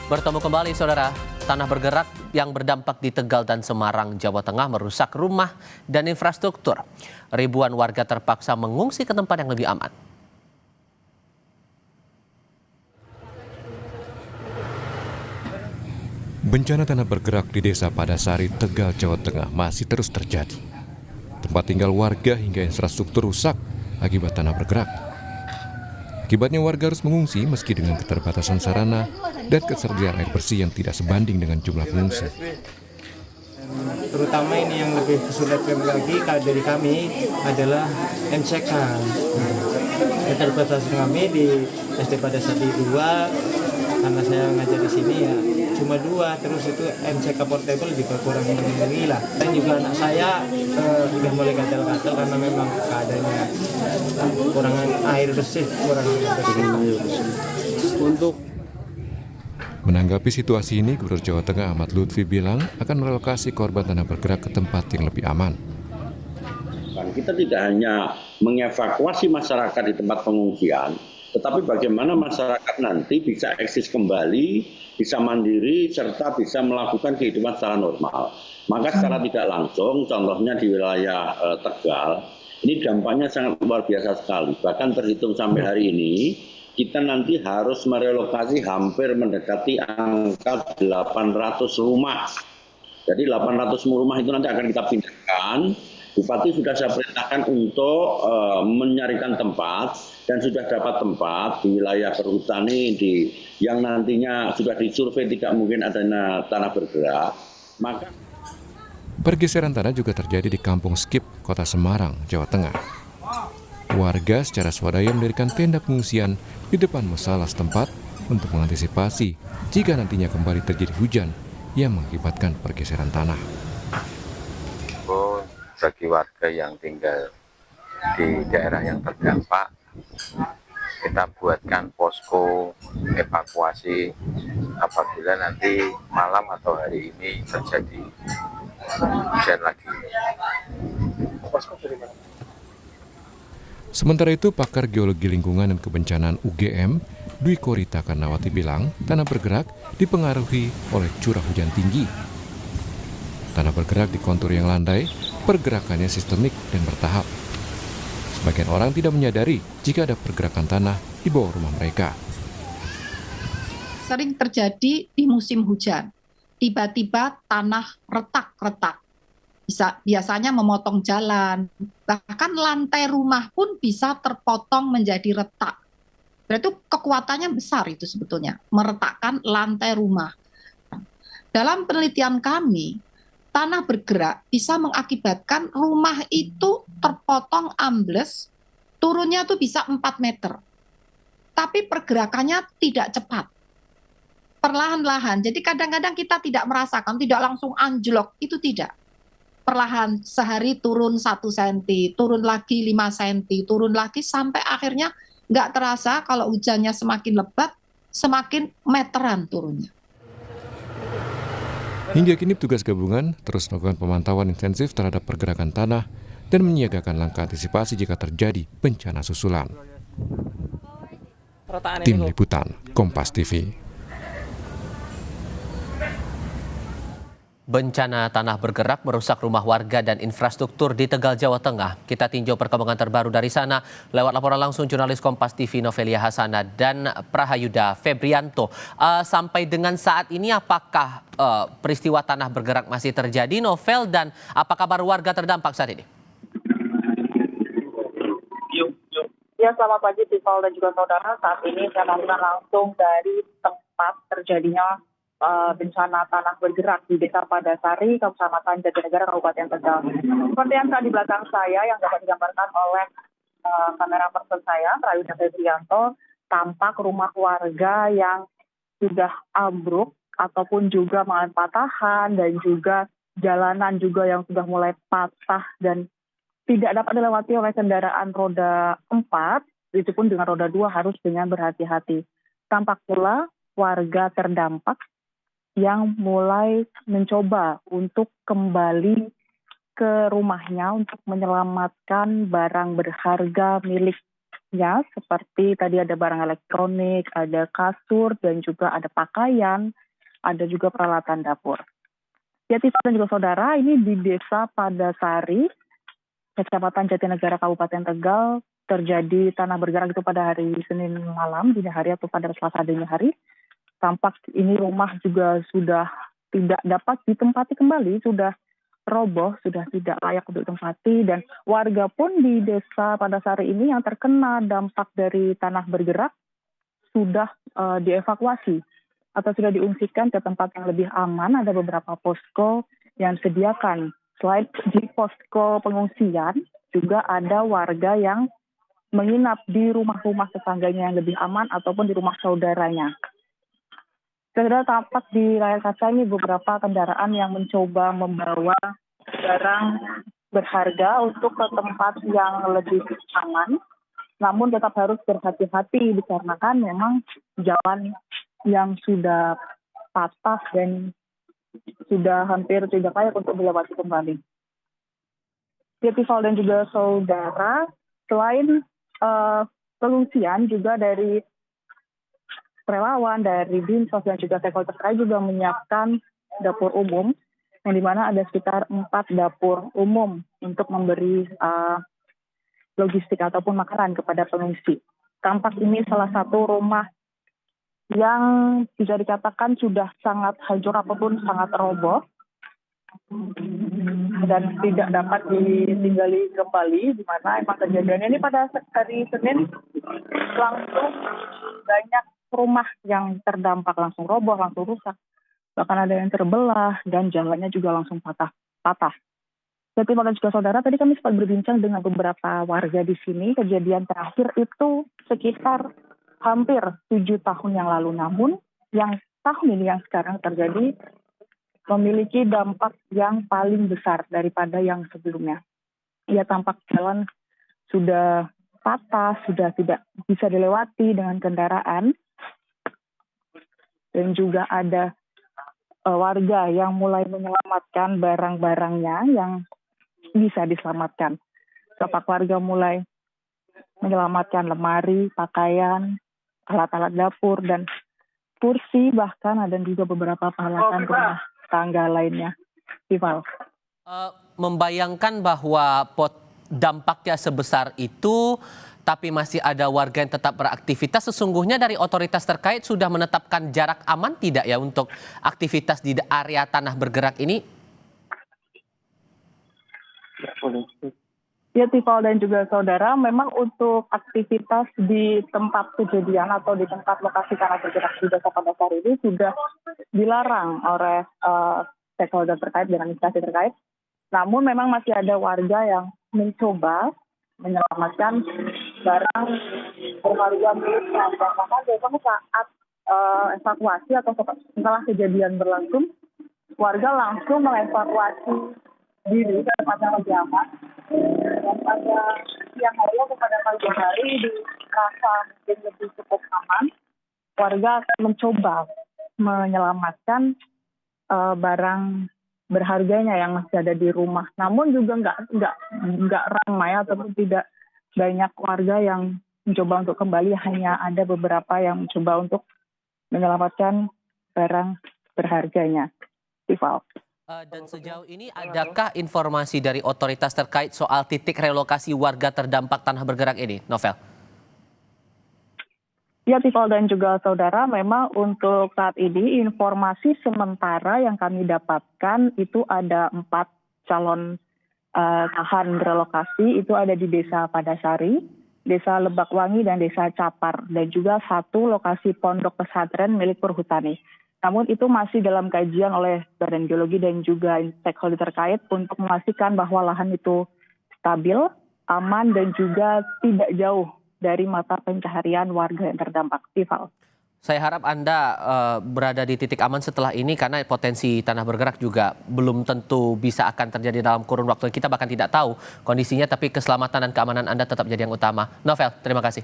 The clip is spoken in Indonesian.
Bertemu kembali saudara, tanah bergerak yang berdampak di Tegal dan Semarang, Jawa Tengah merusak rumah dan infrastruktur. Ribuan warga terpaksa mengungsi ke tempat yang lebih aman. Bencana tanah bergerak di Desa Padasari, Tegal, Jawa Tengah masih terus terjadi. Tempat tinggal warga hingga infrastruktur rusak akibat tanah bergerak. Akibatnya warga harus mengungsi meski dengan keterbatasan sarana dan ketersediaan air bersih yang tidak sebanding dengan jumlah pengungsi. Terutama ini yang lebih kesulitan lagi dari kami adalah MCK. Keterbatasan kami di SD Padasari 2, karena saya ngajar di sini ya cuma 2, terus itu MCK portable juga kurang memenuhi lah. Dan juga anak saya sudah mulai gatal-gatal karena memang keadaannya kurang air bersih, Untuk menanggapi situasi ini, Gubernur Jawa Tengah Ahmad Lutfi bilang akan merelokasi korban tanah bergerak ke tempat yang lebih aman. Kita tidak hanya mengevakuasi masyarakat di tempat pengungsian, tetapi bagaimana masyarakat nanti bisa eksis kembali, bisa mandiri, serta bisa melakukan kehidupan secara normal. Maka secara tidak langsung, contohnya di wilayah Tegal, ini dampaknya sangat luar biasa sekali. Bahkan terhitung sampai hari ini, kita nanti harus merelokasi hampir mendekati angka 800 rumah. Jadi 800 rumah itu nanti akan kita pindahkan. Bupati sudah saya perintahkan untuk mencarikan tempat dan sudah dapat tempat di wilayah perhutani yang nantinya sudah disurvei tidak mungkin adanya tanah bergerak. Maka pergeseran tanah juga terjadi di Kampung Skip, Kota Semarang, Jawa Tengah. Warga secara swadaya mendirikan tenda pengungsian di depan musala setempat untuk mengantisipasi jika nantinya kembali terjadi hujan yang mengakibatkan pergeseran tanah. Bagi warga yang tinggal di daerah yang terdampak, kita buatkan posko evakuasi apabila nanti malam atau hari ini terjadi hujan lagi. Sementara itu, pakar geologi lingkungan dan kebencanaan UGM, Dwi Korita Karnawati bilang, tanah bergerak dipengaruhi oleh curah hujan tinggi. Tanah bergerak di kontur yang landai, pergerakannya sistemik dan bertahap. Sebagian orang tidak menyadari jika ada pergerakan tanah di bawah rumah mereka. Sering terjadi di musim hujan. Tiba-tiba tanah retak-retak. Biasanya memotong jalan. Bahkan lantai rumah pun bisa terpotong menjadi retak. Berarti kekuatannya besar itu sebetulnya. Meretakkan lantai rumah. Dalam penelitian kami, tanah bergerak bisa mengakibatkan rumah itu terpotong ambles, turunnya tuh bisa 4 meter. Tapi pergerakannya tidak cepat. Perlahan-lahan. Jadi kadang-kadang kita tidak merasakan, tidak langsung anjlok, itu tidak. Perlahan, sehari turun 1 cm, turun lagi 5 cm, turun lagi sampai akhirnya nggak terasa kalau hujannya semakin lebat, semakin meteran turunnya. Hingga kini petugas gabungan terus melakukan pemantauan intensif terhadap pergerakan tanah dan menyiagakan langkah antisipasi jika terjadi bencana susulan. Tim Liputan, Kompas TV. Bencana tanah bergerak merusak rumah warga dan infrastruktur di Tegal, Jawa Tengah. Kita tinjau perkembangan terbaru dari sana lewat laporan langsung jurnalis Kompas TV Novelia Hasana dan Prahayuda Febrianto. Sampai dengan saat ini apakah peristiwa tanah bergerak masih terjadi, Novel, dan apa kabar warga terdampak saat ini? Ya, selamat pagi Tifal dan juga saudara. Saat ini saya melaporkan langsung dari tempat terjadinya bencana tanah bergerak di Desa Padasari, Kecamatan Jatinegara, Kabupaten Tegal. Seperti yang ada di belakang saya yang dapat digambarkan oleh kamera person saya, Prahayuda Febrianto, tampak rumah warga yang sudah ambruk ataupun juga mengalami patahan dan juga jalanan juga yang sudah mulai patah dan tidak dapat dilewati oleh kendaraan roda 4, itu pun dengan roda 2 harus dengan berhati-hati. Tampak pula warga terdampak yang mulai mencoba untuk kembali ke rumahnya untuk menyelamatkan barang berharga milik ya, seperti tadi ada barang elektronik, ada kasur, dan juga ada pakaian, ada juga peralatan dapur. Ya, Tifa dan juga saudara, ini di Desa Padasari, Kecamatan Jatinegara, Kabupaten Tegal, terjadi tanah bergerak itu pada hari Senin malam, dini hari atau pada Selasa dini hari. Tampak ini rumah juga sudah tidak dapat ditempati kembali, sudah roboh, sudah tidak layak untuk ditempati, dan warga pun di Desa Padasari ini yang terkena dampak dari tanah bergerak sudah dievakuasi atau sudah diungsikan ke tempat yang lebih aman. Ada beberapa posko yang disediakan. Selain di posko pengungsian, juga ada warga yang menginap di rumah-rumah tetangganya yang lebih aman ataupun di rumah saudaranya. Segera tampak di layar kaca ini beberapa kendaraan yang mencoba membawa barang berharga untuk ke tempat yang lebih aman, namun tetap harus berhati-hati dikarenakan memang jalan yang sudah patah dan sudah hampir tidak layak untuk dilewati kembali. Tival dan juga saudara, selain pengungsian juga dari relawan, dari Dinsos dan juga stakeholder terkait juga menyiapkan dapur umum, yang dimana ada sekitar 4 dapur umum untuk memberi logistik ataupun makanan kepada pengungsi. Tampak ini salah satu rumah yang bisa dikatakan sudah sangat hancur ataupun sangat roboh dan tidak dapat ditinggali kembali, di mana emang kejadiannya ini pada hari Senin langsung banyak rumah yang terdampak, langsung roboh, langsung rusak. Bahkan ada yang terbelah dan jalannya juga langsung patah. Jadi dan juga saudara, tadi kami sempat berbincang dengan beberapa warga di sini. Kejadian terakhir itu sekitar hampir 7 tahun yang lalu. Namun yang tahun ini yang sekarang terjadi memiliki dampak yang paling besar daripada yang sebelumnya. Ya, tampak jalan sudah patah, sudah tidak bisa dilewati dengan kendaraan. Dan juga ada warga yang mulai menyelamatkan barang-barangnya yang bisa diselamatkan. Tampak warga mulai menyelamatkan lemari, pakaian, alat-alat dapur, dan kursi, bahkan ada juga beberapa peralatan rumah tangga lainnya. Tival. Membayangkan bahwa dampaknya sebesar itu, tapi masih ada warga yang tetap beraktivitas. Sesungguhnya dari otoritas terkait sudah menetapkan jarak aman tidak ya untuk aktivitas di area tanah bergerak ini? Ya, Tival dan juga saudara, memang untuk aktivitas di tempat kejadian atau di tempat lokasi tanah bergerak di Desa Padasari ini sudah dilarang oleh stakeholder terkait dengan instansi terkait. Namun memang masih ada warga yang mencoba menyelamatkan barang berharga miliknya. Karena biasanya saat evakuasi atau setelah kejadian berlangsung, warga langsung mengevakuasi diri ke tempat yang lebih aman. Dan pada siang hari atau pada pagi hari dirasa mungkin lebih cukup aman, warga akan mencoba menyelamatkan barang berharganya yang masih ada di rumah. Namun juga nggak ramai ataupun tidak banyak warga yang mencoba untuk kembali, hanya ada beberapa yang mencoba untuk menyelamatkan barang berharganya. Tival. Dan sejauh ini adakah informasi dari otoritas terkait soal titik relokasi warga terdampak tanah bergerak ini, Novel? Ya, Tival dan juga saudara, memang untuk saat ini informasi sementara yang kami dapatkan itu ada 4 calon tahan relokasi, itu ada di Desa Padasari, Desa Lebakwangi, dan Desa Capar, dan juga 1 lokasi pondok pesantren milik Perhutani. Namun itu masih dalam kajian oleh Badan Geologi dan juga stakeholder terkait untuk memastikan bahwa lahan itu stabil, aman, dan juga tidak jauh dari mata pencaharian warga yang terdampak. Tival. Saya harap Anda berada di titik aman setelah ini, karena potensi tanah bergerak juga belum tentu bisa akan terjadi dalam kurun waktu. Kita bahkan tidak tahu kondisinya, tapi keselamatan dan keamanan Anda tetap jadi yang utama. Novel, terima kasih.